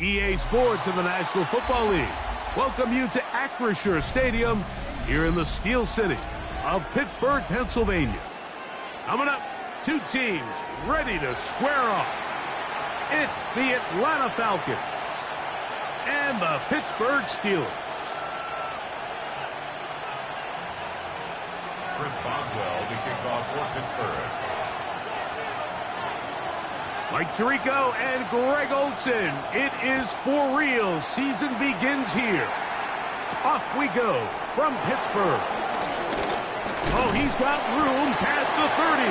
EA Sports in the National Football League welcome you to Acrisure Stadium here in the Steel City of Pittsburgh, Pennsylvania. Coming up, two teams ready to square off. It's the Atlanta Falcons and the Pittsburgh Steelers. Chris Boswell to kick off for Pittsburgh. Mike Tirico and Greg Olsen. It is for real. Season begins here. Off we go from Pittsburgh. Oh, he's got room past the 30.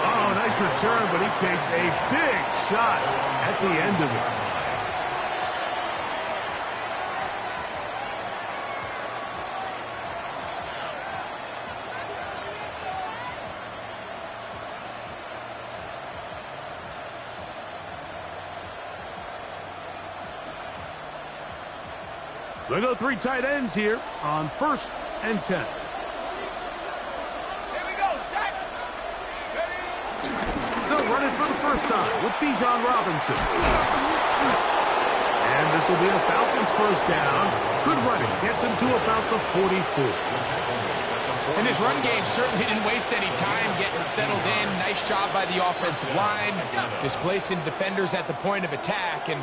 Oh, nice return, but he takes a big shot at the end of it. They go three tight ends here on 1st and 10. Here we go, set. They'll run it for the first time with Bijan Robinson. And this will be a Falcons first down. Good running. Gets him to about the 44. And this run game certainly didn't waste any time getting settled in. Nice job by the offensive line, displacing defenders at the point of attack, and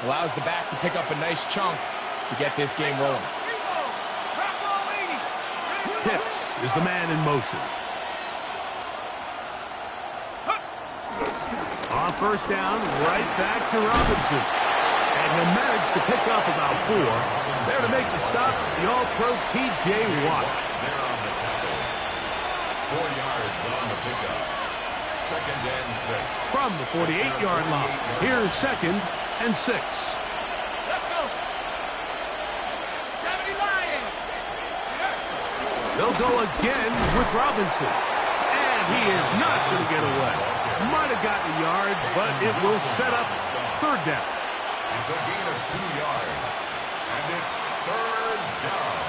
allows the back to pick up a nice chunk to get this game rolling. Pitts is the man in motion. On first down, right back to Robinson. And he'll manage to pick up about 4. There to make the stop, the All-Pro T.J. Watt. They're on the tackle. 4 yards on the pickup. 2nd and 6. From the 48-yard line, here's 2nd and 6. They'll go again with Robinson. And he is not going to get away. Might have gotten a yard, but it will set up 3rd down. It's a gain of 2 yards. And it's 3rd down.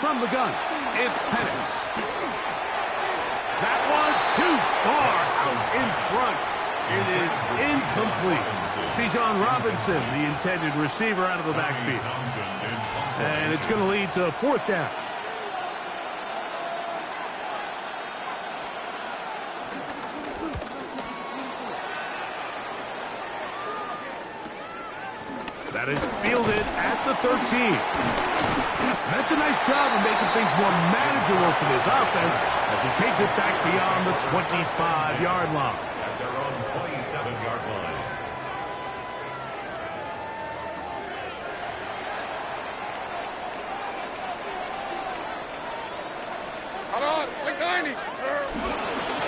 From the gun, it's Penix. That one too far out in front. It is incomplete. Bijan Robinson, the intended receiver, out of the backfield. And it's going to lead to 4th down. That is fielded at the 13. That's a nice job of making things more manageable for this offense as he takes it back beyond the 25-yard line. At their own 27-yard line.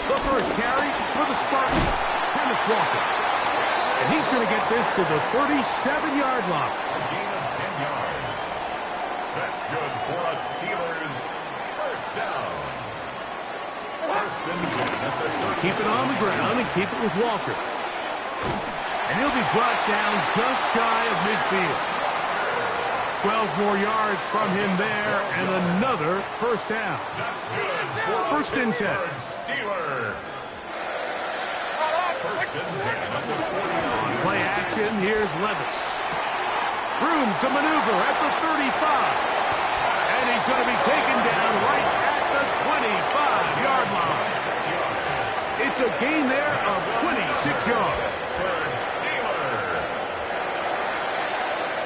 The first carry for the Spartans, Kenneth Walker. And he's going to get this to the 37-yard line. A gain of 10 yards. That's good for a Steelers first down. 1st and 10 at the 37. Keep it on the ground and keep it with Walker. And he'll be brought down just shy of midfield. 12 more yards from him there and another first down. That's good for 1st and 10. Steelers. 1st and 10 at the 40. On play action, here's Levis. Room to maneuver at the 35. And he's going to be taken down right at the 25-yard line. 6 yards. It's a gain there of 26 yards. Third Steelers.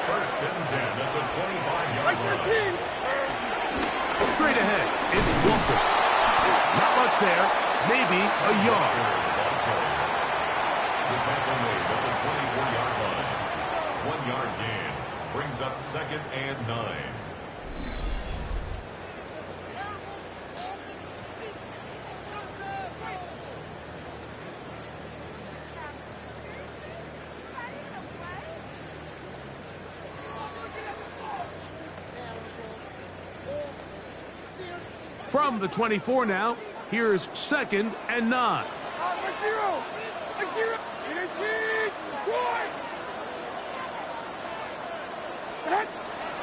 1st and 10 at the 25-yard line. Straight ahead, it's Walker. Not much there, maybe a yard. The tackle made at the 24-yard line. 1 yard gain brings up 2nd and 9. From the 24 now, here's 2nd and 9.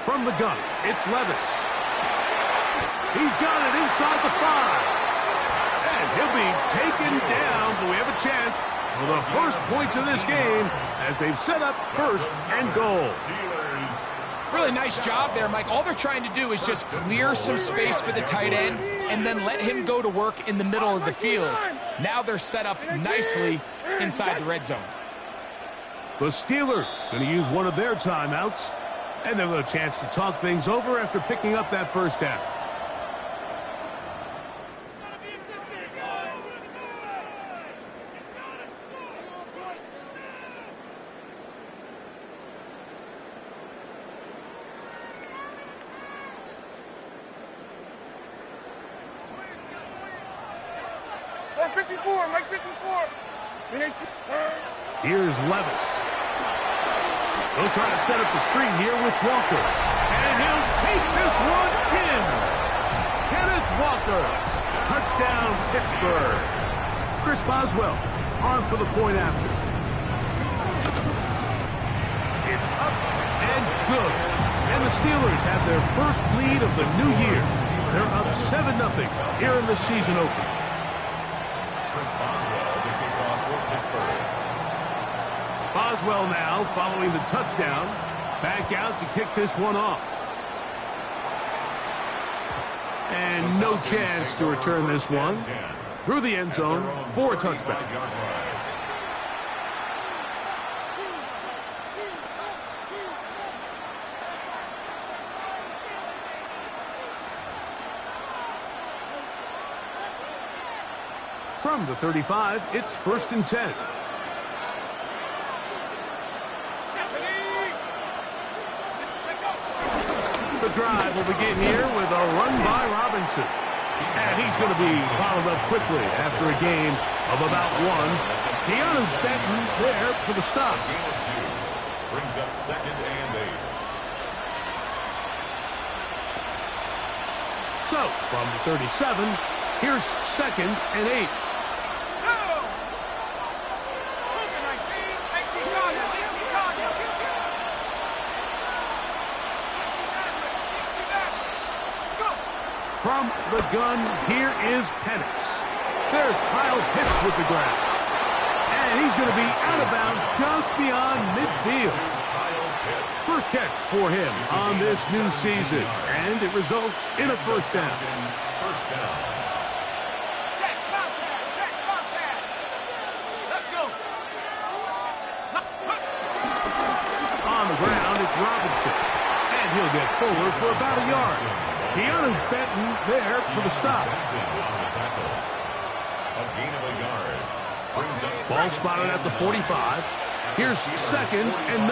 From the gun, it's Levis. He's got it inside the 5. And he'll be taken down, but we have a chance for the first points of this game as they've set up first and goal. Really nice job there, Mike. All they're trying to do is just clear some space for the tight end and then let him go to work in the middle of the field. Now they're set up nicely inside the red zone. The Steelers going to use one of their timeouts, and they'll have a chance to talk things over after picking up that first down. Here's Levis. He'll try to set up the screen here with Walker. And he'll take this one in. Kenneth Walker. Touchdown, Pittsburgh. Chris Boswell on for the point after. It's up and good. And the Steelers have their first lead of the new year. They're up 7-0 here in the season opener. Chris Boswell to kick off for Pittsburgh. Boswell now following the touchdown. Back out to kick this one off. And no chance to return this one. Through the end zone for a touchback. From the 35, it's 1st and 10. The drive will begin here with a run by Robinson. And he's going to be followed up quickly after a gain of about 1. Deanna's Benton there for the stop. Brings up 2nd and 8. So, from the 37, here's 2nd and 8. From the gun, here is Penix. There's Kyle Pitts with the grab. And he's going to be out of bounds just beyond midfield. First catch for him on this new season. And it results in a first down. First down. On the ground, it's Robinson. And he'll get forward for about a yard. Deanna Benton there for the stop. A gain of a yard. Brings up Ball spotted at the 45. Here's 2nd and 9.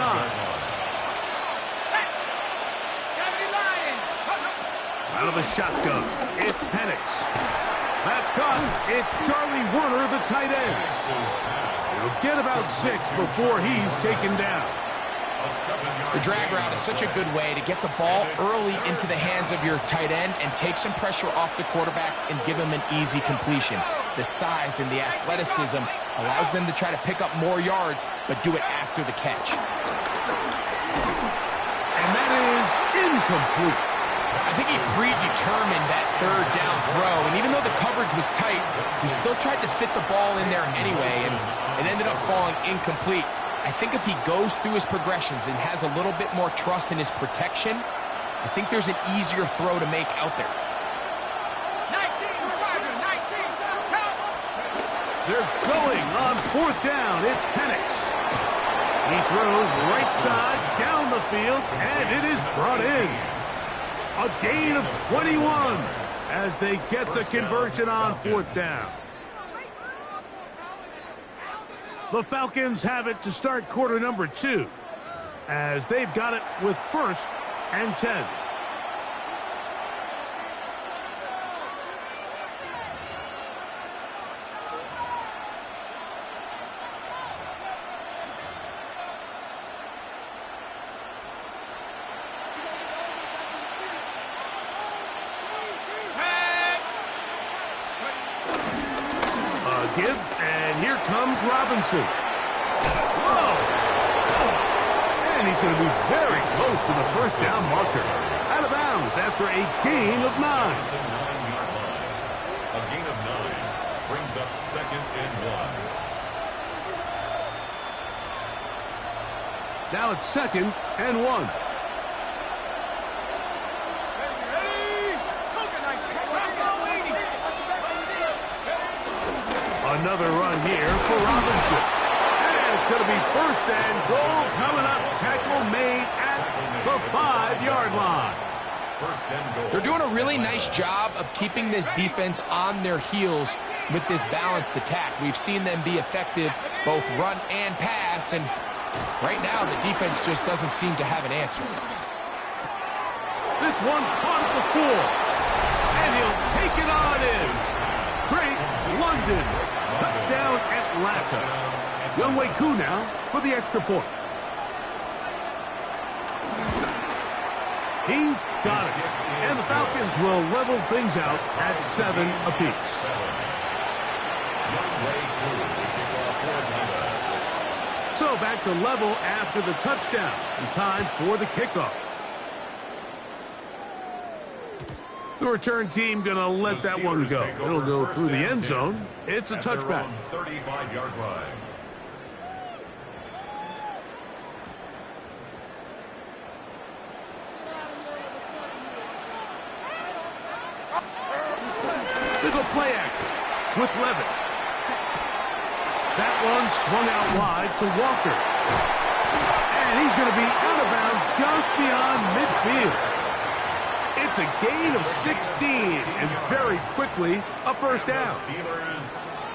Out of the shotgun, it's Penix. That's caught. It's Charlie Werner, the tight end. He'll get about 6 before he's taken down. The drag route is such a good way to get the ball early into the hands of your tight end and take some pressure off the quarterback and give him an easy completion. The size and the athleticism allows them to try to pick up more yards, but do it after the catch. And that is incomplete. I think he predetermined that 3rd down throw, and even though the coverage was tight, he still tried to fit the ball in there anyway, and it ended up falling incomplete. I think if he goes through his progressions and has a little bit more trust in his protection, I think there's an easier throw to make out there. 19, They're going on 4th down. It's Penix. He throws right side down the field, and it is brought in. A gain of 21 as they get the conversion on 4th down. The Falcons have it to start quarter number 2 as they've got it with 1st and 10. Give, and here comes Robinson. he's going to be very close to the first down marker. Out of bounds after a gain of 9. A gain of 9 brings up 2nd and 1. Now it's 2nd and 1. Another run here for Robinson. And it's going to be 1st and goal coming up. Tackle made at the 5-yard line. 1st and goal. They're doing a really nice job of keeping this defense on their heels with this balanced attack. We've seen them be effective both run and pass, and right now the defense just doesn't seem to have an answer. This one caught at the 4. And he'll take it on in. Great London. Touchdown Atlanta. Younghoe Koo now for the extra point. He's got it. And the Falcons will level things out at 7 apiece. So back to level after the touchdown. And time for the kickoff. The return team going to let that one go. It'll go through the end zone. It's a touchback. 35-yard line. They go play action with Levis. That one swung out wide to Walker. And he's going to be out of bounds just beyond midfield. It's a gain of 16, and very quickly, a 1st down.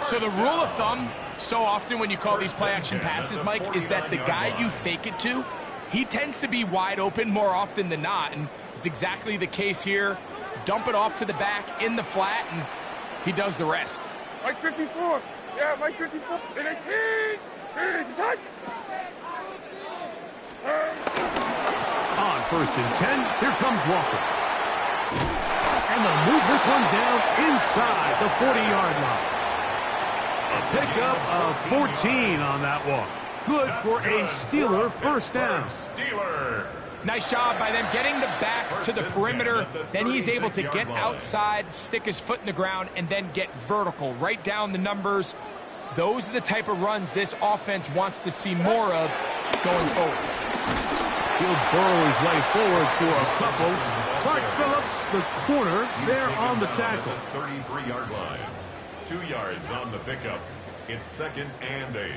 So the rule of thumb, so often when you call these play-action passes, Mike, is that the guy you fake it to, he tends to be wide open more often than not, and it's exactly the case here. Dump it off to the back in the flat, and he does the rest. Mike 54. Yeah, Mike 54. And 18. Touch. On 1st and 10, here comes Walker. And they'll move this one down inside the 40-yard line. A pickup of 14 on that one. Good for a Steeler 1st down. Steeler. Nice job by them getting the back to the perimeter. Then he's able to get outside, stick his foot in the ground, and then get vertical. Right down the numbers. Those are the type of runs this offense wants to see more of going forward. He'll burrow his way forward for a couple. Clark Phillips, the corner, there on the tackle. 33-yard line. 2 yards on the pickup. It's 2nd and 8.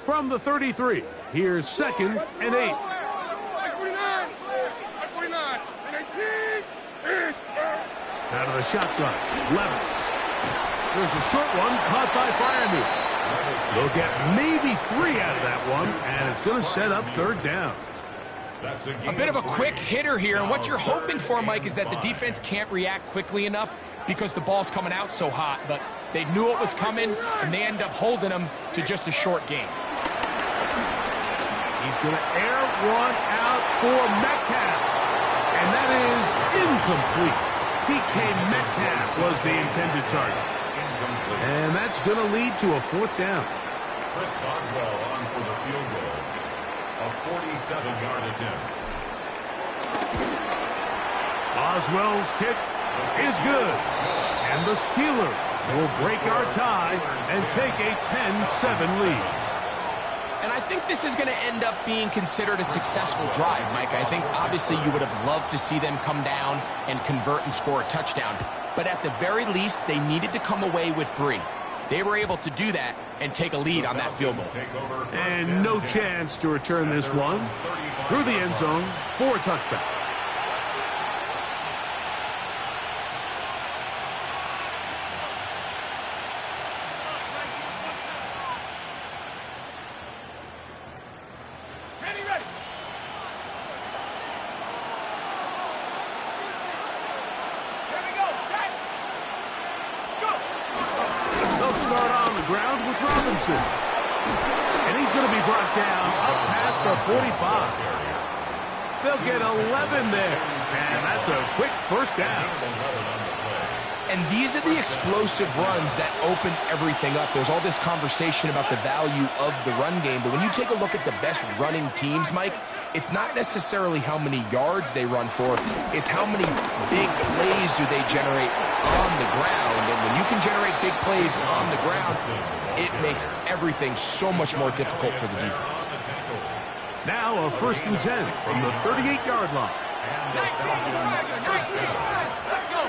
From the 33, here's 2nd and 8. 49. 49. And 18. Out of the shotgun, Levis. There's a short one caught by Freiermuth. They'll get maybe 3 out of that one, and it's going to set up 3rd down. A bit of a quick hitter here, and what you're hoping for, Mike, is that the defense can't react quickly enough because the ball's coming out so hot, but they knew it was coming, and they end up holding them to just a short game. He's going to air one out for Metcalf, and that is incomplete. DK Metcalf was the intended target. And that's going to lead to a 4th down. Chris Boswell on for the field goal. A 47-yard attempt. Boswell's kick is good. And the Steelers will break our tie and take a 10-7 lead. And I think this is going to end up being considered a successful drive, Mike. I think obviously you would have loved to see them come down and convert and score a touchdown. But at the very least, they needed to come away with 3. They were able to do that and take a lead on that field goal. And no chance to return this one through the end zone for a touchback. And he's going to be brought down up past the 45. They'll get 11 there. And that's a quick 1st down. And these are the explosive runs that open everything up. There's all this conversation about the value of the run game, but when you take a look at the best running teams, Mike, it's not necessarily how many yards they run for, it's how many big plays do they generate on the ground. And when you can generate big plays on the ground, it makes everything so much more difficult for the defense. Now a 1st and 10 from the 38-yard line. 19, Charger, 19. Let's go.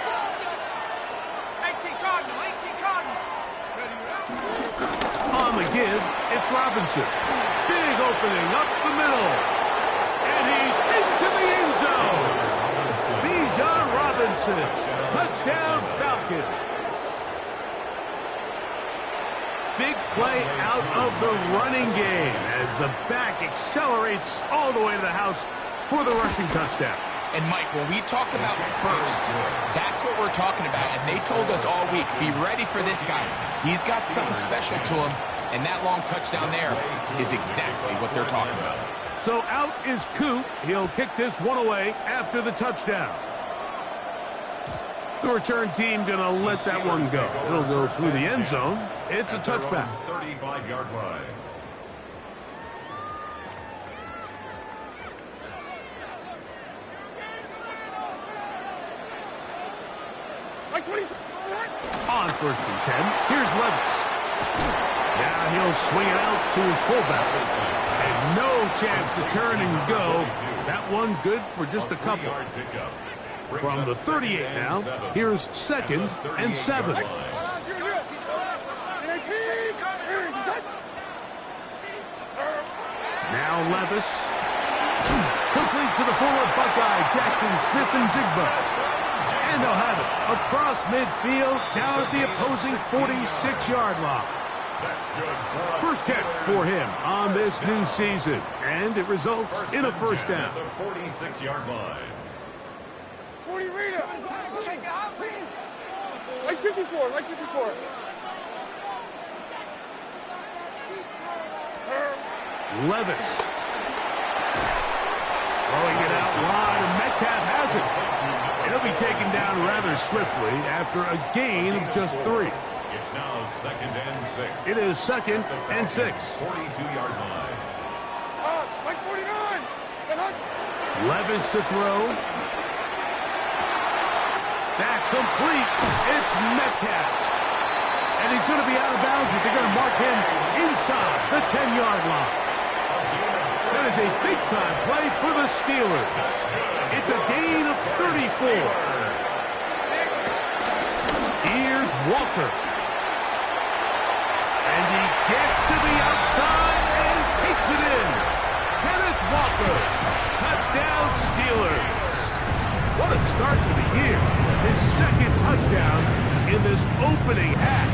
18 Cardinal, 18 Cardinal. On the give, it's Robinson. Big opening up the middle. And he's into the end zone. Bijan Robinson. Touchdown, Falcons. Big play out of the running game as the back accelerates all the way to the house for the rushing touchdown. And Mike, when we talk about burst, that's what we're talking about. And they told us all week, be ready for this guy. He's got something special to him, and that long touchdown there is exactly what they're talking about. So out is Coop. He'll kick this one away after the touchdown. The return team going to let that one go. It'll go through the end zone. It's a touchback. 35-yard line. On 1st and 10, here's Levis. Now he'll swing it out to his fullback. And no chance to turn and go. That one good for just a couple. From the 38 now, here's 2nd and 7. Now Levis. Quickly to the forward Buckeye, Jackson, Smith, and Jigba. And they'll have it across midfield, down at the opposing 46-yard line. First catch for him on this new season, and it results in a 1st down. 46-yard line. 40 Rita. Like 54, like 54. Levis. Throwing it out wide, and Metcalf has it. He'll be taken down rather swiftly after a gain of just 3. It's now 2nd and 6. It is 2nd and 6. 42-yard line. Like 49. Levis to throw. That's complete. It's Metcalf. And he's going to be out of bounds, but they're going to mark him inside the 10-yard line. That is a big-time play for the Steelers. It's a gain of 34. Here's Walker. And he gets to the outside and takes it in. Kenneth Walker. Touchdown, Steelers. What a start to the year. His 2nd touchdown in this opening half.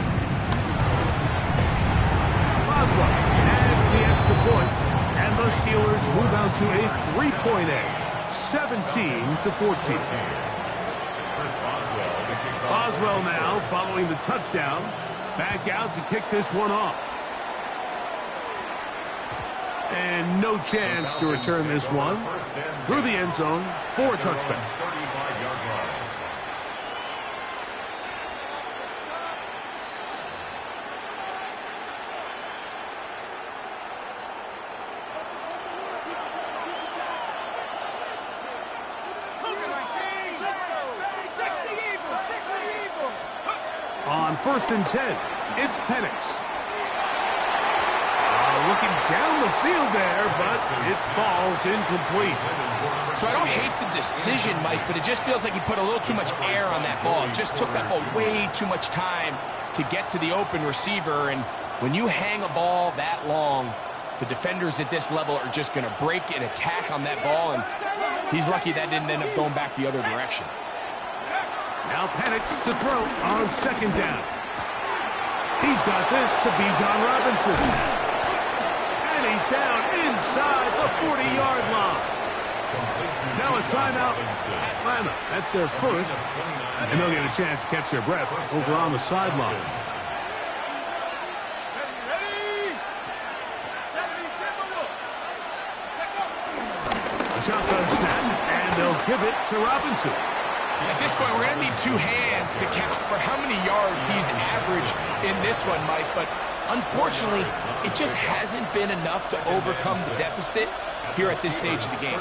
Boswell adds the extra point, and the Steelers move out to a 3-point edge. 17-14. Boswell now following the touchdown. Back out to kick this one off. And no chance to return this one through the end zone for a touchback. 35-yard line. On 1st and 10, it's Penix. Looking down the field there, but it falls incomplete. So I don't hate the decision, Mike, but it just feels like he put a little too much air on that ball. It just took that ball way too much time to get to the open receiver. And when you hang a ball that long, the defenders at this level are just going to break and attack on that ball. And he's lucky that didn't end up going back the other direction. Now Penix to throw on 2nd down. He's got this to Bijan Robinson. And he's down inside the 40-yard line. Now a timeout, Atlanta. That's their first. And they'll get a chance to catch their breath over on the sideline. A shotgun snap, and they'll give it to Robinson. At this point, we're going to need two hands to count for how many yards he's averaged in this one, Mike. But unfortunately, it just hasn't been enough to overcome the deficit here at this stage of the game.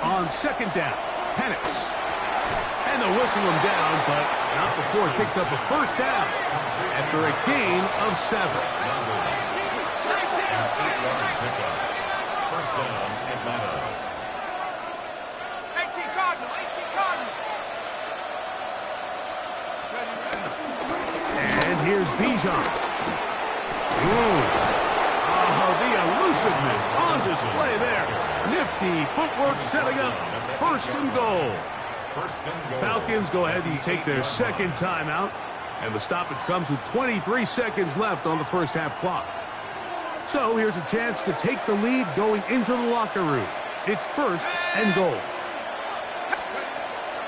On second down, Penix. And they'll whistle him down, but not before it picks up a first down after a gain of 7. First down, Atlanta. 18 Cardinal, 18 Cardinal. And here's Bijan. Oh, the elusiveness on display there. Nifty footwork setting up first and goal. Falcons go ahead and take their second timeout, and the stoppage comes with 23 seconds left on the first half clock. So here's a chance to take the lead going into the locker room. It's first and goal.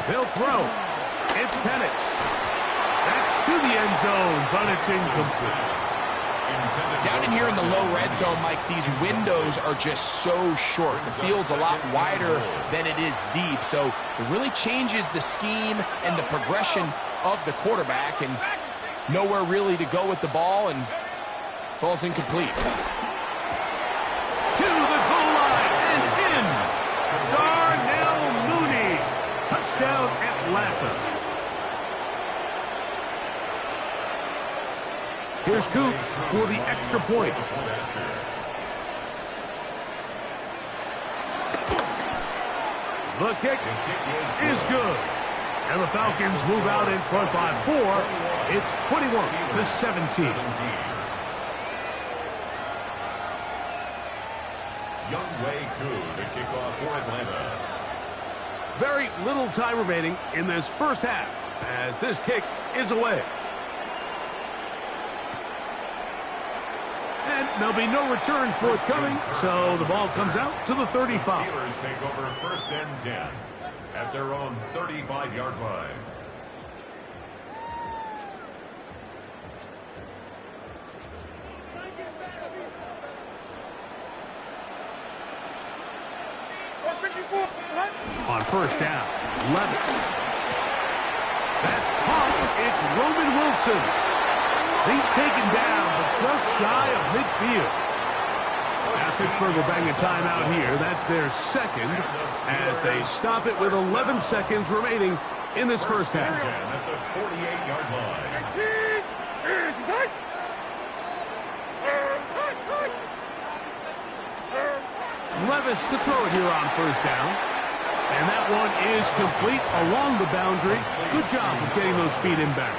They'll throw. It's Penix. That's to the end zone, but it's incomplete. Down in here in the low red zone, Mike, these windows are just so short. The field's a lot wider than it is deep, so it really changes the scheme and the progression of the quarterback, and nowhere really to go with the ball, and falls incomplete. To the goal line and in. Darnell Mooney. Touchdown, Atlanta. Here's Coop for the extra point. The kick is good. And the Falcons move out in front by 4. It's 21-17. Younghoe Koo, the kickoff for Atlanta. Very little time remaining in this first half as this kick is away. And there'll be no return forthcoming, so the ball comes out to the 35. The Steelers take over first and 10 at their own 35-yard line. On first down, Levis. That's caught. It's Roman Wilson. He's taken down, but just shy of midfield. Now Pittsburgh will bang a timeout here. That's their second as they stop it with 11 seconds remaining in this first half. At the 48-yard line. Levis to throw it here on first down. And that one is complete along the boundary. Good job of getting those feet inbound.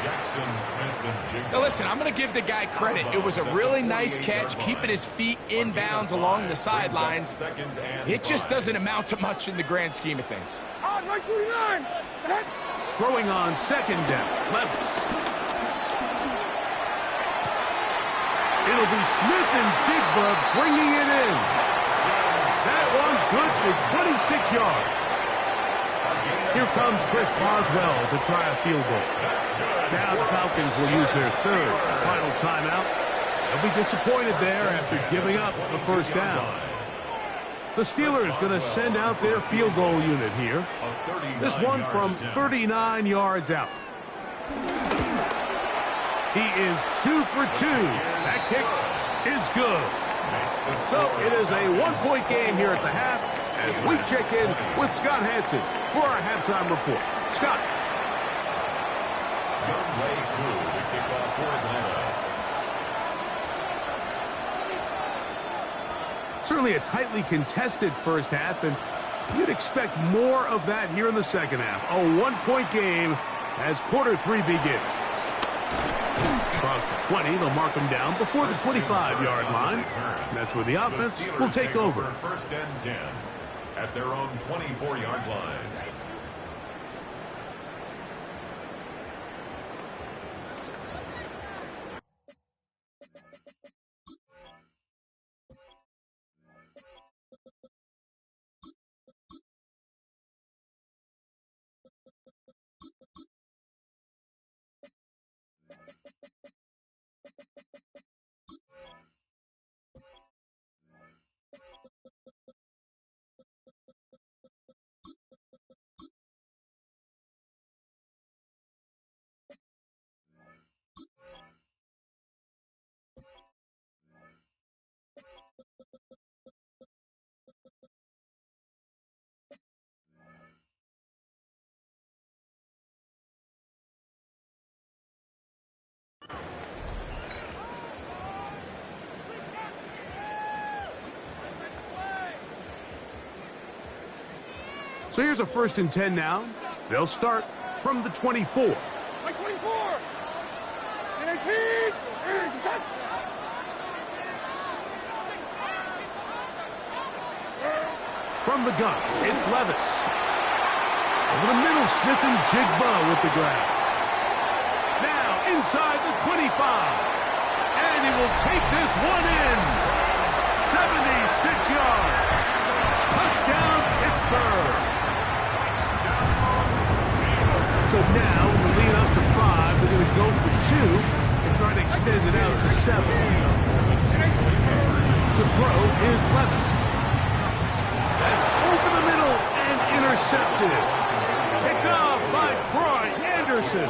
Now listen, I'm going to give the guy credit. It was a really nice catch, keeping his feet inbounds along the sidelines. It just doesn't amount to much in the grand scheme of things. Throwing on second down, Levis. It'll be Smith and Jigba bringing it in. That one good for 26 yards. Here comes Chris Boswell to try a field goal. Now the Falcons will use their third final timeout. They'll be disappointed there after giving up the first down. The Steelers going to send out their field goal unit here. This one from 39 yards out. He is 2 for 2. That kick is good. So it is a one-point game here at the half as we check in with Scott Hansen for our halftime report. Scott. Younghoe Koo, the kickoff for Atlanta. Certainly a tightly contested first half, and you'd expect more of that here in the second half. A one-point game as quarter 3 begins. Across the 20, they'll mark them down before the 25-yard line. That's where the offense will take over. First and 10 at their own 24-yard line. So here's a 1st and 10 now. They'll start from the 24. My 24. And 18. From the gun, it's Levis. Over the middle, Smith and Jigba with the grab. Now inside the 25. And he will take this one in. 76 yards. Touchdown, Pittsburgh. So now, in the lead up to 5, they're going to go for 2 and try to extend it out to 7. To throw is Levis. That's over the middle and intercepted. Picked off by Troy Anderson.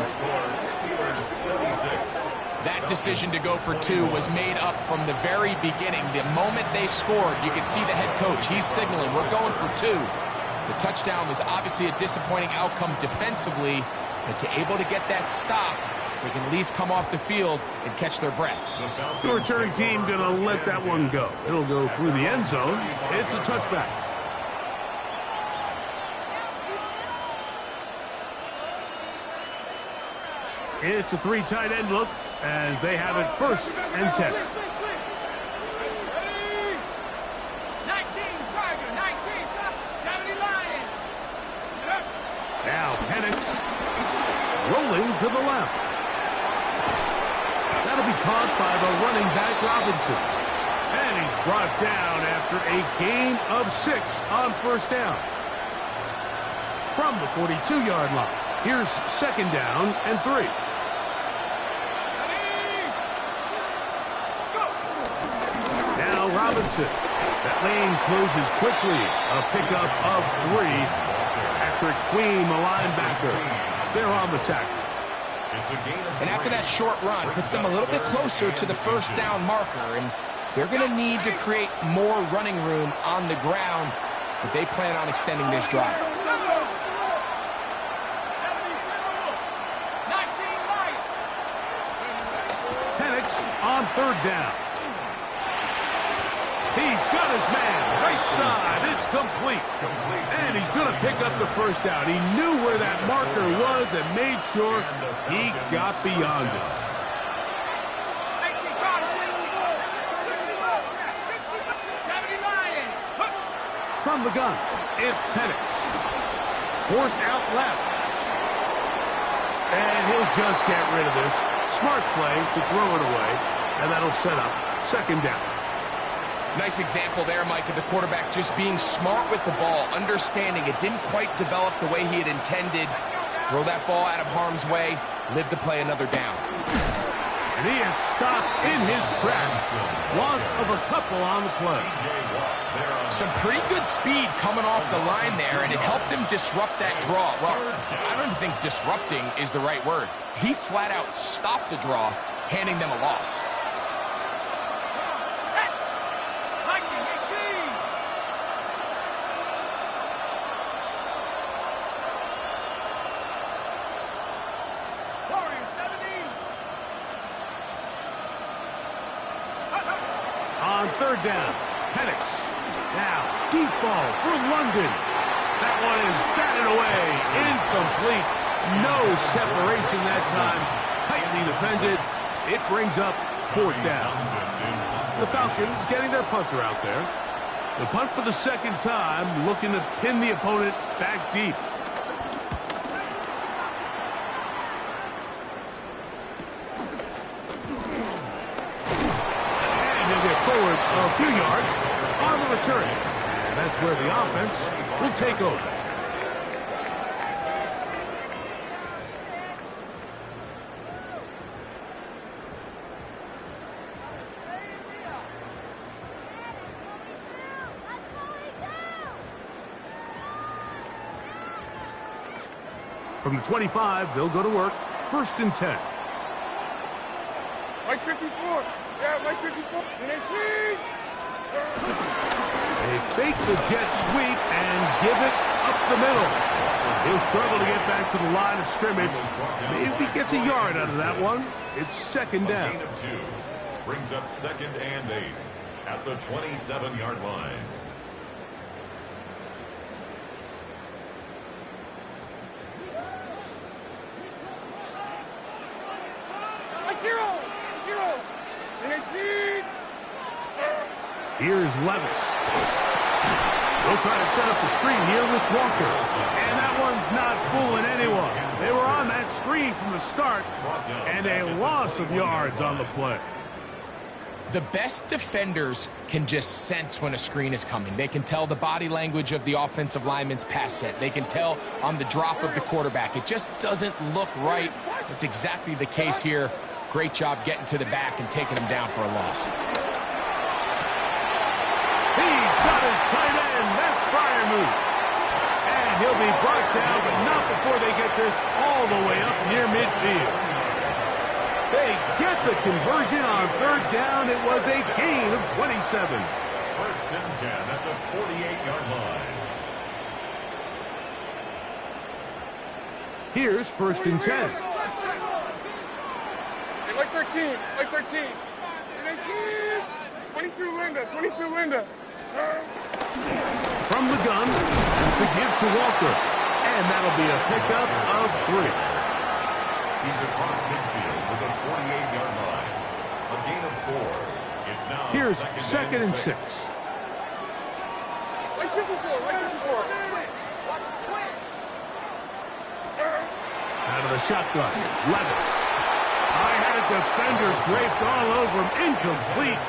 That decision to go for 2 was made up from the very beginning. The moment they scored, you could see the head coach. He's signaling, we're going for 2. The touchdown was obviously a disappointing outcome defensively, but to able to get that stop, they can at least come off the field and catch their breath. The return team going to let that one go. It'll go through the end zone. It's a touchback. It's a 3 tight end look as they have it 1st and 10. 19 Tiger, 19 70 Lion. Now Penix rolling to the left. That'll be caught by the running back Robinson. And he's brought down after a gain of 6 on 1st down. From the 42-yard line, here's 2nd down and 3. Robinson. That lane closes quickly. A pickup of 3. Patrick Queen, the linebacker. They're on the tackle. And after that short run, puts them a little bit closer to the 1st down marker. And they're going to need to create more running room on the ground if they plan on extending this drive. Penix on 3rd down. He's got his man, right side, it's complete. And he's going to pick up the 1st down. He knew where that marker was and made sure he got beyond it. From the gun, it's Penix. Forced out left. And he'll just get rid of this. Smart play to throw it away, and that'll set up 2nd down. Nice example there, Mike, of the quarterback just being smart with the ball, understanding it didn't quite develop the way he had intended. Throw that ball out of harm's way, live to play another down. And he is stopped in his tracks. Loss of a couple on the play. Some pretty good speed coming off the line there, and it helped him disrupt that draw. Well, I don't even think disrupting is the right word. He flat out stopped the draw, handing them a loss. On 3rd down, Penix. Now, deep ball for London. That one is batted away. Incomplete. No separation that time. Tightly defended. It brings up 4th down. The Falcons getting their punter out there. The punt for the 2nd time, looking to pin the opponent back deep. Forward a few yards on the return. And that's where the offense will take over. From the 25, they'll go to work. 1st and 10. My 54. Yeah, my 54. And 18. They fake the jet sweep and give it up the middle. He'll struggle to get back to the line of scrimmage. Maybe gets a yard out of that one. It's 2nd down. Gain of 2 brings up 2nd and 8 at the 27-yard line. Here's Levis. They'll try to set up the screen here with Walker. And that one's not fooling anyone. They were on that screen from the start, and a loss of yards on the play. The best defenders can just sense when a screen is coming. They can tell the body language of the offensive lineman's pass set. They can tell on the drop of the quarterback. It just doesn't look right. It's exactly the case here. Great job getting to the back and taking him down for a loss. He's got his tight end. That's Freiermuth. And he'll be brought down, but not before they get this all the way up near midfield. They get the conversion on third down. It was a gain of 27. First and 10 at the 48-yard line. Here's first and 10. Hey, like 13. Like 13. 22 Linda. 22 Linda. From the gun, it's the give to Walker. And that'll be a pickup of 3. He's across midfield with a 48-yard line. A gain of 4. It's now Here's second and 6. Like 54. Like 54. Out of the shotgun, Levis. I had a defender draped all over him. Incomplete.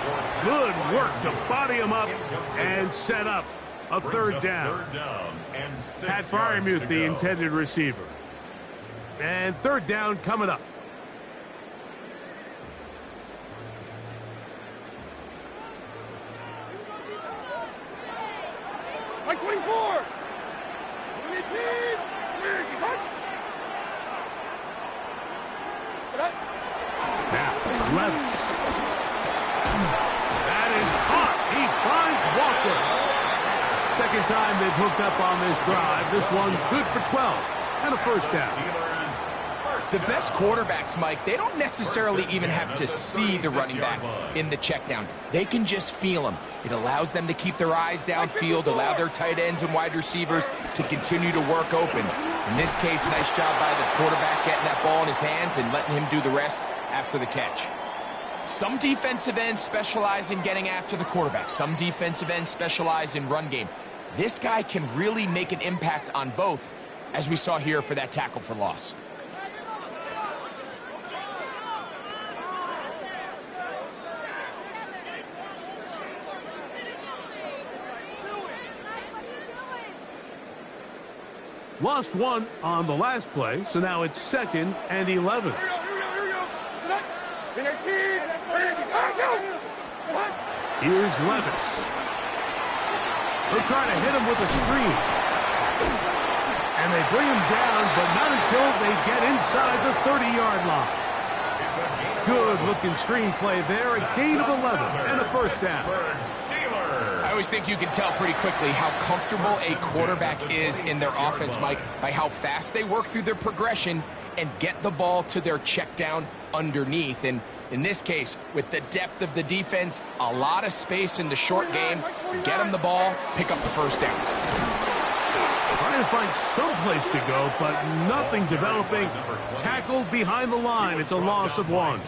Good work to body him up and set up a third down. Pat Freiermuth, the intended receiver. And third down coming up. Like 24. 18. Now, Levis. That is caught. He finds Walker. Second time they've hooked up on this drive. This one good for 12 and a first down. The best quarterbacks, Mike, they don't necessarily even have to see the running back in the check down. They can just feel him. It allows them to keep their eyes downfield, allow their tight ends and wide receivers to continue to work open. In this case, nice job by the quarterback getting that ball in his hands and letting him do the rest after the catch. Some defensive ends specialize in getting after the quarterback. Some defensive ends specialize in run game. This guy can really make an impact on both, as we saw here for that tackle for loss. Lost one on the last play, so now it's second and 11. Here we go. Here's Levis. They're trying to hit him with a screen. And they bring him down, but not until they get inside the 30-yard line. Good-looking screen play there. A gain of 11 and a first down. I always think you can tell pretty quickly how comfortable a quarterback is in their offense, Mike, by how fast they work through their progression and get the ball to their check down underneath. And in this case, with the depth of the defense, a lot of space in the short game, get them the ball, pick up the first down. Trying to find some place to go, but nothing developing. Tackled behind the line. It's a loss of 1.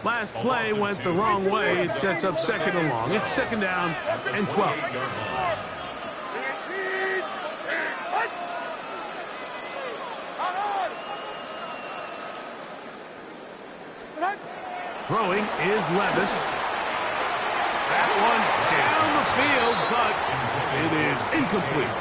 Last play went the wrong way. It sets up second and long. It's second down and 12. Throwing is Levis. That one down the field, but it is incomplete.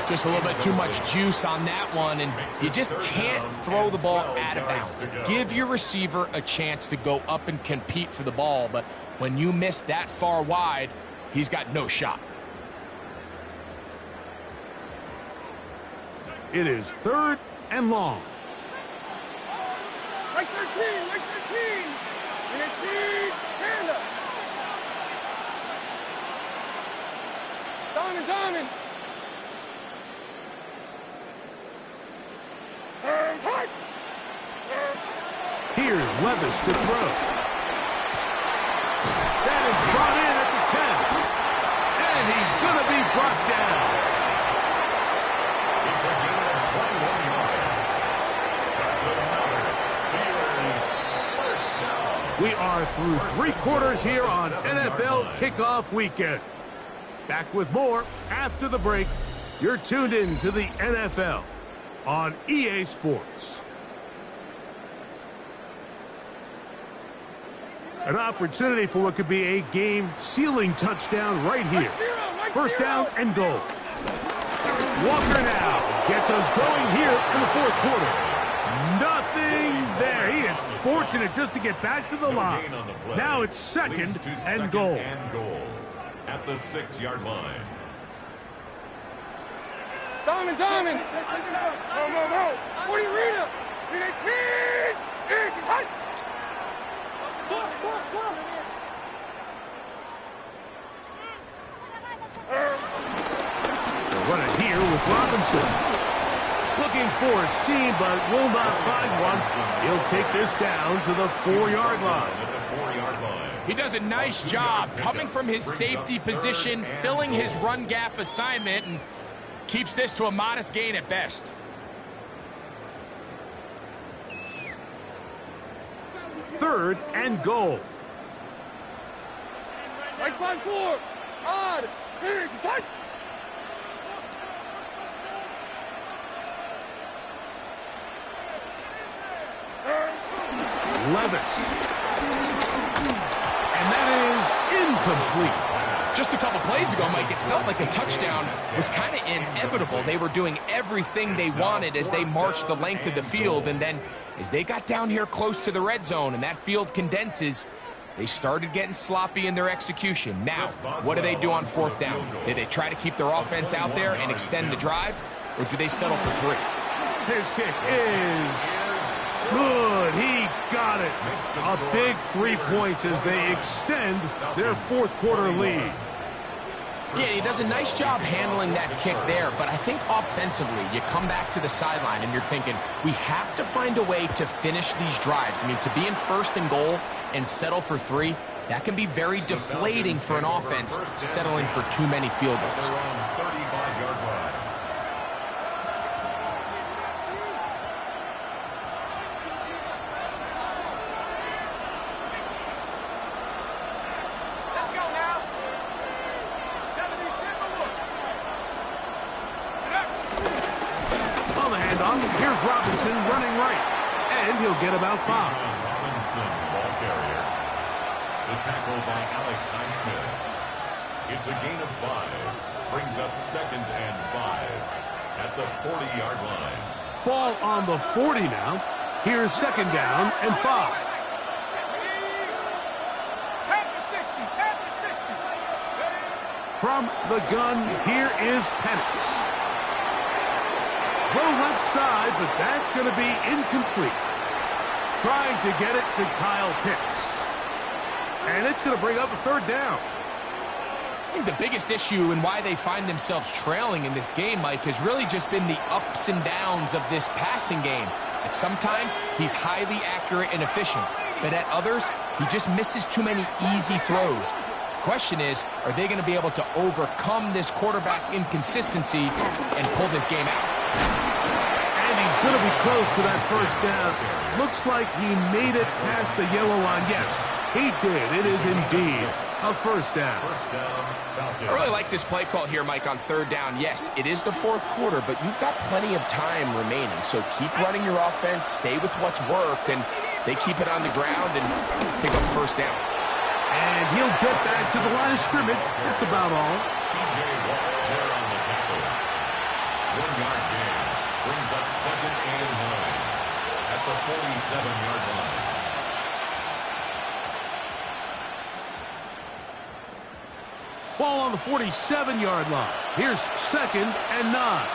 Just a little bit too much juice on that one, and you just can't throw the ball out of bounds. Give your receiver a chance to go up and compete for the ball, but when you miss that far wide, he's got no shot. It is third and long. Like 13, like 13. Stand up. Diamond. Here's Levis to throw. That is brought in at the 10. And he's going to be brought down. It's a gain of 21 yards. That's another Steelers first down. We are are through 3 quarters here on NFL Kickoff Weekend. Back with more after the break. You're tuned in to the NFL on EA Sports. An opportunity for what could be a game-sealing touchdown right here. First down and goal. Walker now gets us going here in the fourth quarter. Nothing there. He is fortunate just to get back to the line. Now it's second and goal. At the 6-yard line. Diamond! No. 40 Rita! In 18! It's hot! They'll run it here with Robinson. Looking for a seam, but will not find one. He'll take this down to the 4-yard line. He does a nice job coming from his safety position, filling his run gap assignment, and keeps this to a modest gain at best. Third and goal. Right 5-4! Odd! Here, it's hot! Levis. And that is incomplete. Just a couple plays ago, Mike, it felt like a touchdown was kind of inevitable. They were doing everything they wanted as they marched the length of the field, and then as they got down here close to the red zone and that field condenses, they started getting sloppy in their execution. Now, what do they do on fourth down? Do they try to keep their offense out there and extend the drive, or do they settle for 3? His kick is good. He got it. A big 3 points as they extend their fourth quarter lead. Yeah, he does a nice job handling that kick there, but I think offensively, you come back to the sideline and you're thinking, we have to find a way to finish these drives. I mean, to be in first and goal and settle for 3, that can be very deflating for an offense settling for too many field goals. 35-yard line. Let's go now. 70 On the handoff, here's Robinson running right, and he'll get about 5. Robinson, ball carrier. The tackle by Alex Highsmith. It's a gain of 5. Brings up second and 5 at the 40-yard line. Ball on the 40 now. Here's second down and 5. Half the 60. From the gun, here is Penix. Throw left side, but that's going to be incomplete. Trying to get it to Kyle Pitts. And it's going to bring up a third down. I think the biggest issue and why they find themselves trailing in this game, Mike, has really just been the ups and downs of this passing game. At sometimes, he's highly accurate and efficient, but at others, he just misses too many easy throws. Question is, are they going to be able to overcome this quarterback inconsistency and pull this game out? And he's going to be close to that first down. Looks like he made it past the yellow line. Yes, he did. It is indeed a first down. I really like this play call here, Mike, on third down. Yes, it is the fourth quarter, but you've got plenty of time remaining. So keep running your offense, stay with what's worked, and they keep it on the ground and pick up first down. And he'll get back to the line of scrimmage. That's about all. TJ Watt there on the tackle. 1-yard gain. Brings up second and 9 at the 47-yard line. Ball on the 47-yard line. Here's second and 9.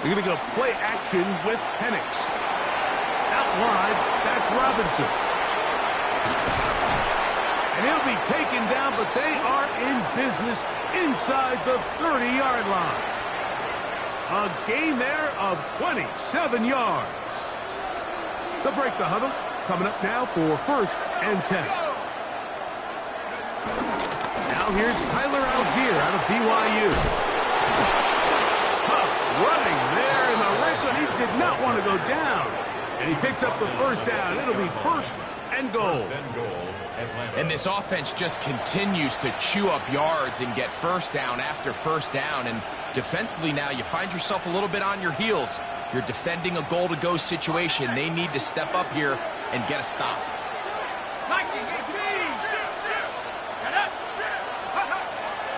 They're going to go play action with Penix. Out wide, that's Robinson. And he'll be taken down, but they are in business inside the 30-yard line. A gain there of 27 yards. They'll break the huddle. Coming up now for first and 10. Now here's Tyler Algier out of BYU. Tough running there in the red zone. He did not want to go down. And he picks up the first down. It'll be first and goal. And this offense just continues to chew up yards and get first down after first down. And defensively now, you find yourself a little bit on your heels. You're defending a goal-to-go situation. They need to step up here and get a stop.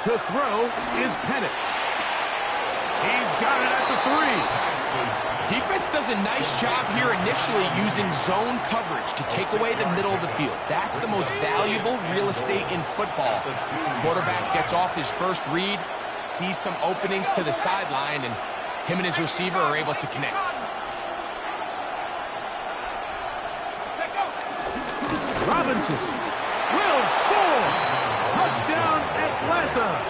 To throw is Penix. He's got it at the 3. Defense does a nice job here initially using zone coverage to take away the middle of the field. That's the most valuable real estate in football. Quarterback gets off his first read, sees some openings to the sideline, and him and his receiver are able to connect. Robinson will score. Touchdown, Atlanta.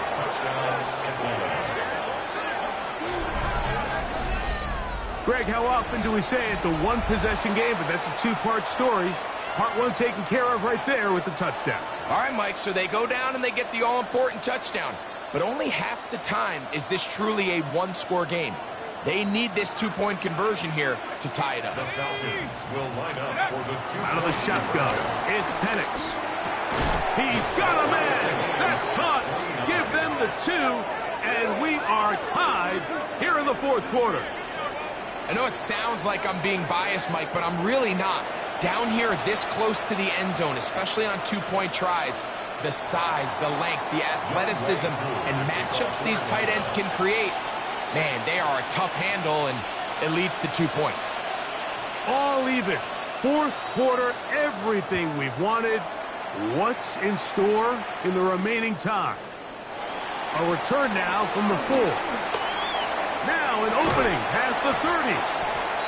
Greg, how often do we say it's a one-possession game, but that's a two-part story? Part one taken care of right there with the touchdown. All right, Mike, so they go down and they get the all-important touchdown. But only half the time is this truly a one-score game. They need this two-point conversion here to tie it up. The Falcons will line up for the two. Out of the shotgun, it's Penix. He's got a man. That's caught. Give them the 2, and we are tied here in the fourth quarter. I know it sounds like I'm being biased, Mike, but I'm really not. Down here this close to the end zone, especially on two-point tries, the size, the length, the athleticism, and matchups these tight ends can create, man, they are a tough handle, and it leads to 2 points. All even. Fourth quarter, everything we've wanted. What's in store in the remaining time? A return now from the 4. Now an opening past the 30.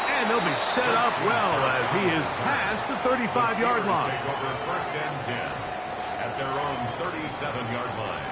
And they'll be set up well as he is past the 35-yard line. Take over first and 10 at their own 37-yard line.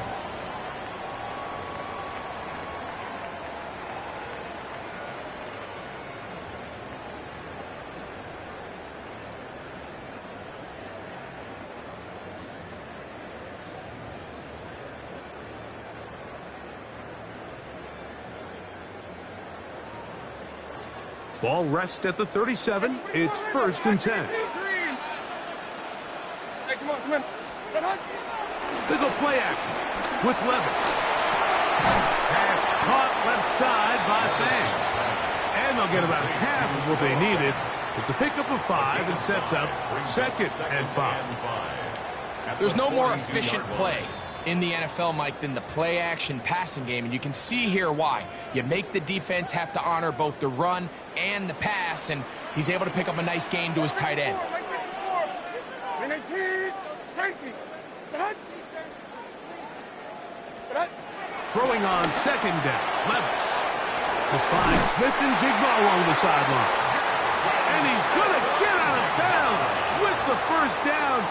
Ball rests at the 37. It's first and 10. Hey, come on, come on. They go play action with Levis. Pass caught left side by Fang. And they'll get about half of what they needed. It's a pickup of 5 and sets up second and 5. There's no more efficient play in the NFL, Mike, than the play-action passing game, and you can see here why. You make the defense have to honor both the run and the pass, and he's able to pick up a nice gain to his tight end. Throwing on second down, Levis. This finds Smith and Jigba along the sideline. And he's going to get out of bounds with the first down.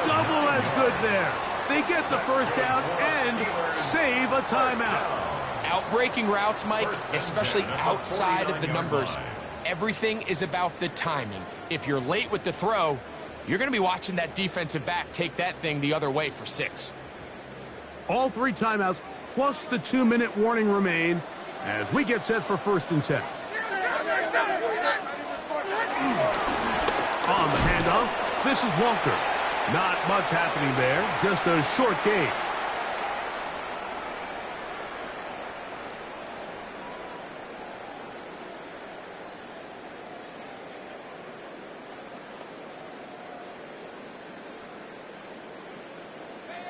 Double as good there. They get the first down and save a timeout. Outbreaking routes, Mike, especially outside of the numbers, everything is about the timing. If you're late with the throw, you're going to be watching that defensive back take that thing the other way for 6. All 3 timeouts plus the 2-minute warning remain as we get set for first and 10. On the handoff, this is Walker. Not much happening there, just a short gain.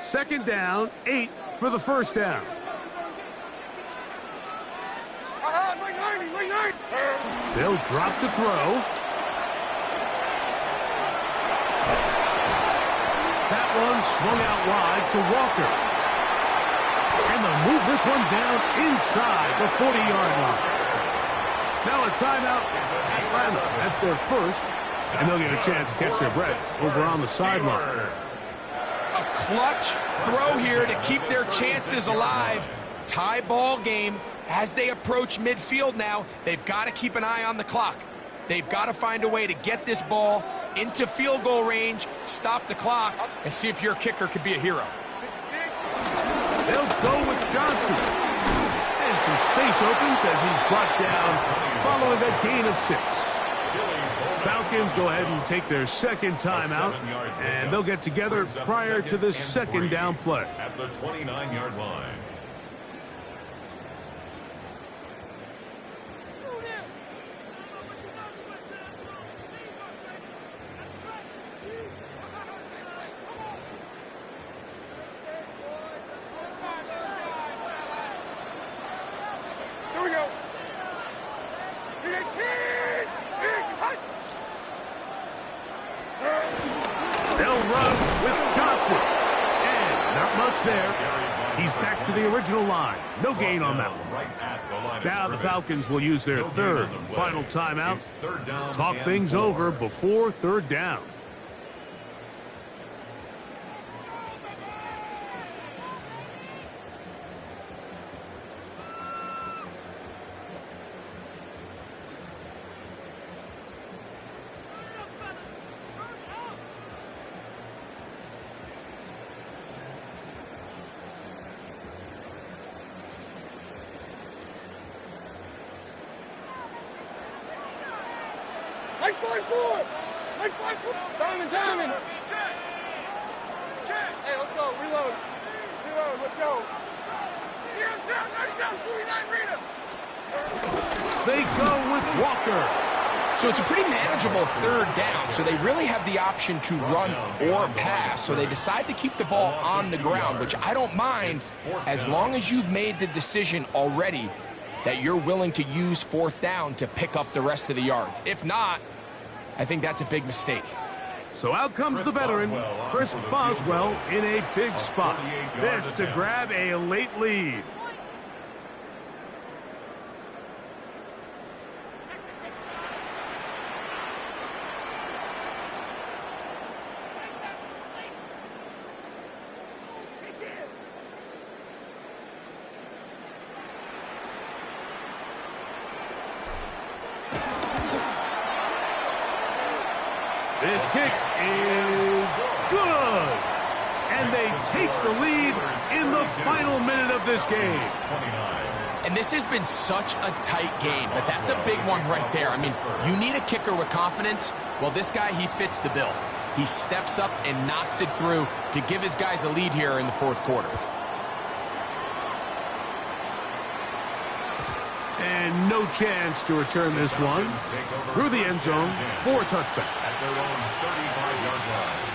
Second down, 8 for the first down. They'll drop to throw. That one swung out wide to Walker. And they'll move this one down inside the 40-yard line. Now a timeout. Atlanta, that's their first. And they'll get a chance to catch their breath over on the sideline. A clutch throw here to keep their chances alive. Tie ball game as they approach midfield now. They've got to keep an eye on the clock. They've got to find a way to get this ball into field goal range, stop the clock, and see if your kicker could be a hero. They'll go with Johnson. And some space opens as he's brought down following a gain of 6. Falcons go ahead and take their second timeout, and they'll get together prior to the second down play. At the 29-yard line. Here we go. They'll run with Johnson. And not much there. He's back to the original line. No gain on that one. Now the Falcons will use their third and final timeout. Talk things over before third down. Mike 5-4! Mike 5-4! Diamond! Hey, let's go. Reload, let's go. Here's down, 49, read him! They go with Walker. So it's a pretty manageable third down, so they really have the option to run or pass. So they decide to keep the ball on the ground, which I don't mind as long as you've made the decision already that you're willing to use fourth down to pick up the rest of the yards. If not, I think that's a big mistake. So out comes the veteran, Chris Boswell, in a big spot. This to grab a late lead. This kick is good. And they take the lead in the final minute of this game. And this has been such a tight game, but that's a big one right there. I mean, you need a kicker with confidence. Well, this guy, he fits the bill. He steps up and knocks it through to give his guys a lead here in the fourth quarter. And no chance to return this one. Through the end zone for a touchback. At their own 35-yard line.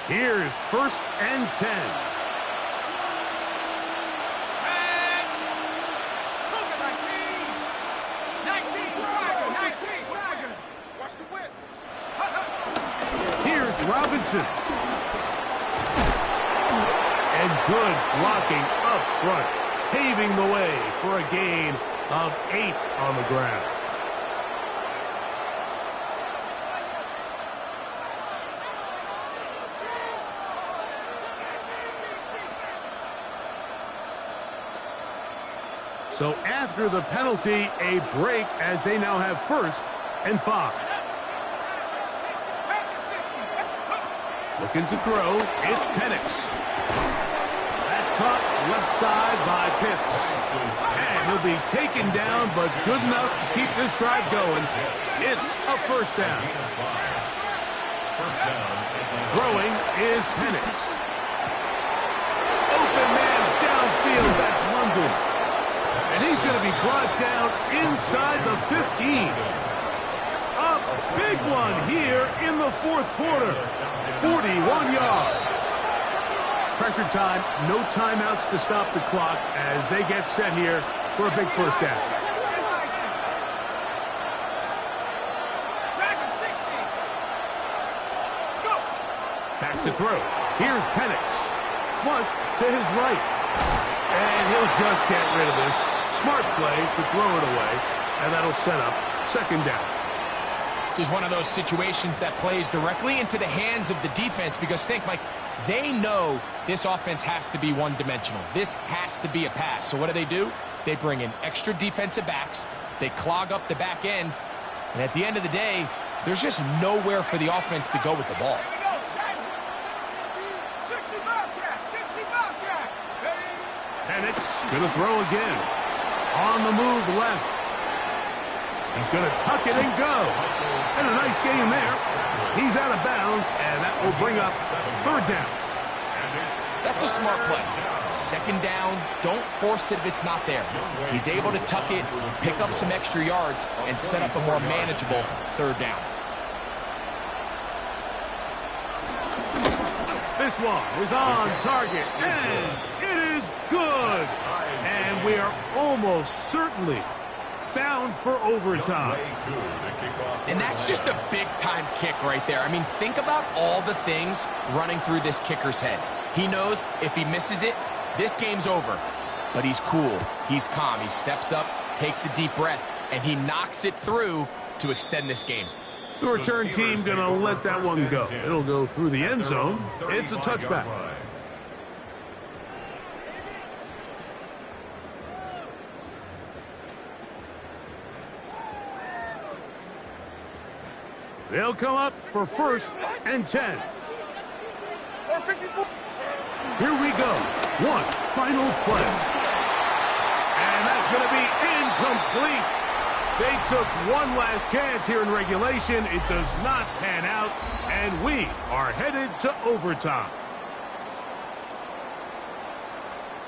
Here's 1st and 10. Robinson. And good blocking up front, paving the way for a gain of 8 on the ground. So after the penalty, a break as they now have 1st and 5. Looking to throw, it's Penix. That's caught left side by Pitts. And he'll be taken down, but good enough to keep this drive going. It's a 1st down. Throwing is Penix. Open man downfield, that's London. And he's going to be brought down inside the 15. A big one here in the fourth quarter. 41 yards. Pressure time, no timeouts to stop the clock as they get set here for a big 1st down. Back to throw. Here's Penix. Flush to his right. And he'll just get rid of this. Smart play to throw it away. And that'll set up 2nd down. This is one of those situations that plays directly into the hands of the defense because think, Mike, they know this offense has to be one-dimensional. This has to be a pass. So what do? They bring in extra defensive backs. They clog up the back end. And at the end of the day, There's just nowhere for the offense to go with the ball. 60 Bobcat, 60 Bobcat. Penix going to throw again. On the move left. He's going to tuck it and go. And a nice game there. He's out of bounds, and that will bring up third down. That's a smart play. Second down, don't force it if it's not there. He's able to tuck it, pick up some extra yards, and set up a more manageable third down. This one is on target, and it is good. And we are almost certainly bound for overtime. And that's just a big-time kick right there. I mean, think about all the things running through this kicker's head. He knows if he misses it, this game's over. But he's cool. He's calm. He steps up, takes a deep breath, and he knocks it through to extend this game. The return team going to let that one go. It'll go through the end zone. It's a touchback. They'll come up for 1st and 10. Here we go. One final play. And that's going to be incomplete. They took one last chance here in regulation. It does not pan out, and we are headed to overtime.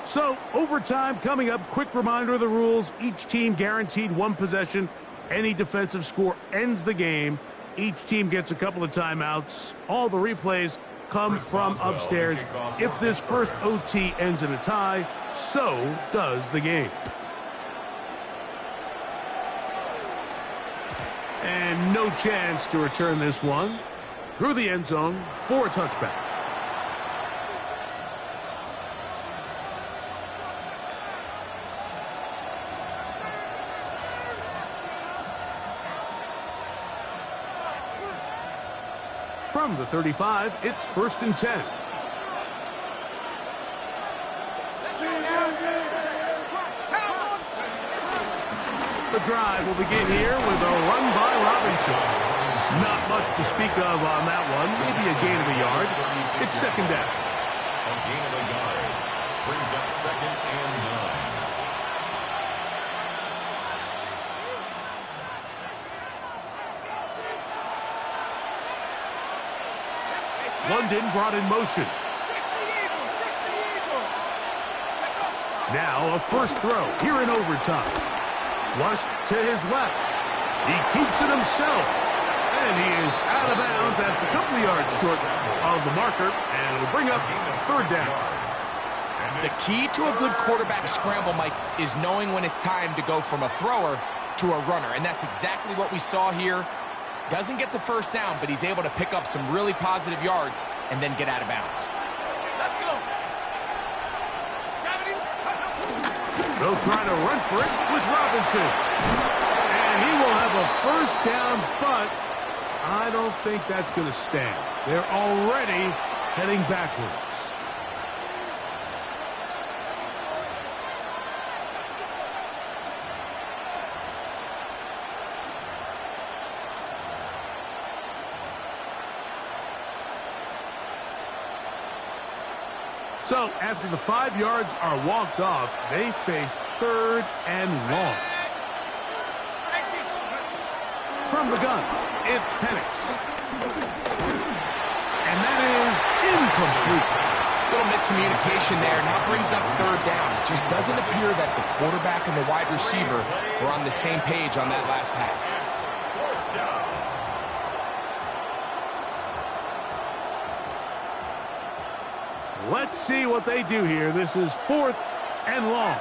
So, overtime coming up. Quick reminder of the rules. Each team guaranteed one possession. Any defensive score ends the game. Each team gets a couple of timeouts. All the replays come from upstairs. If this first OT ends in a tie, so does the game. And no chance to return this one through the end zone for a touchback. From the 35, it's 1st and 10. The drive will begin here with a run by Robinson. Not much to speak of on that one. Maybe a gain of a yard. It's 2nd down. A gain of a yard brings up 2nd and 9. London brought in motion. Now a first throw here in overtime. Flushed to his left. He keeps it himself. And he is out of bounds. That's a couple of yards short of the marker. And it'll bring up 3rd down. The key to a good quarterback scramble, Mike, is knowing when it's time to go from a thrower to a runner. And that's exactly what we saw here. Doesn't get the first down, but he's able to pick up some really positive yards and then get out of bounds. Let's go. They'll try to run for it with Robinson. And he will have a first down, but I don't think that's going to stand. They're already heading backwards. So, after the 5 yards are walked off, they face 3rd and long. From the gun, it's Penix. And that is incomplete. Little miscommunication there. Now brings up 3rd down. It just doesn't appear that the quarterback and the wide receiver were on the same page on that last pass. Let's see what they do here. This is 4th and long.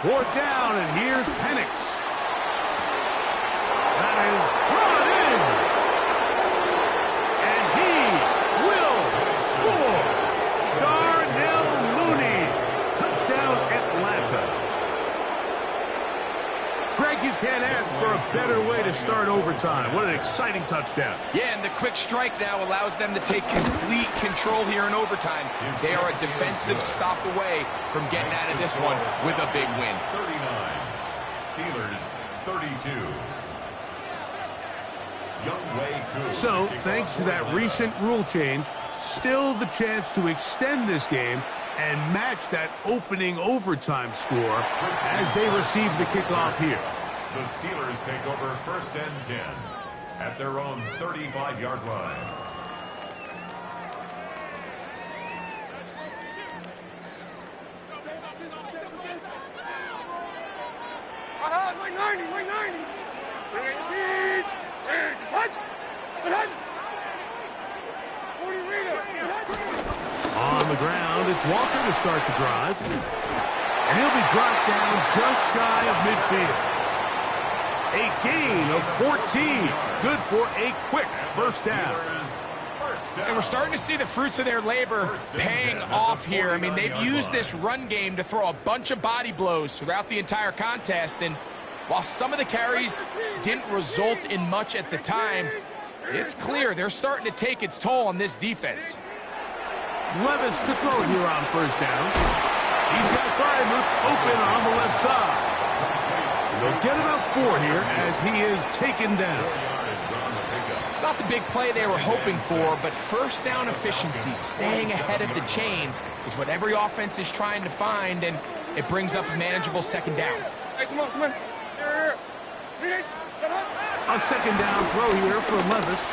4th down, and here's Penix. That is brought in. And he will score. Darnell Mooney. Touchdown, Atlanta. Greg, you can't ask for a better way to start overtime. What an exciting touchdown. Yeah, and the quick strike now allows them to take complete control here in overtime. They are a defensive stop away from getting out of this one with a big win. 39. Steelers 32. So, thanks to that recent rule change, still the chance to extend this game and match that opening overtime score as they receive the kickoff here. The Steelers take over 1st and 10 at their own 35-yard line. Wing 90, wing 90. On the ground, it's Walker to start the drive. And he'll be brought down just shy of midfield. A gain of 14. Good for a quick first down. And we're starting to see the fruits of their labor paying off here. I mean, they've used this run game to throw a bunch of body blows throughout the entire contest. And while some of the carries didn't result in much at the time, it's clear they're starting to take its toll on this defense. Levis to throw here on first down. He's got Freiermuth open on the left side. They'll get about 4 here as he is taken down. It's not the big play they were hoping for, but first down efficiency, staying ahead of the chains, is what every offense is trying to find, and it brings up a manageable second down. Hey, come on. A second down throw here for Levis,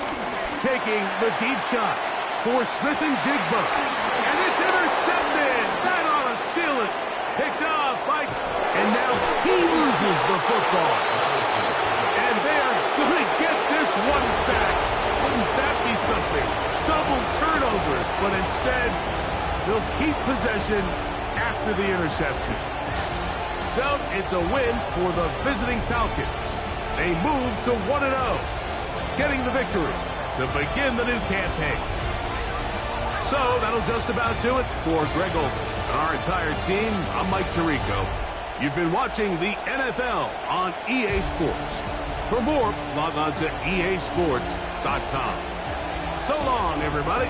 taking the deep shot for Smith and Jigba. And it's intercepted. That ought to seal it. Picked off by... And now he loses the football. And they're going to get this one back. Wouldn't that be something? Double turnovers, but instead, they'll keep possession after the interception. So it's a win for the visiting Falcons. They move to 1-0, getting the victory to begin the new campaign. So that'll just about do it for Greg Olsen and our entire team. I'm Mike Tirico. You've been watching the NFL on EA Sports. For more, log on to easports.com. So long, everybody.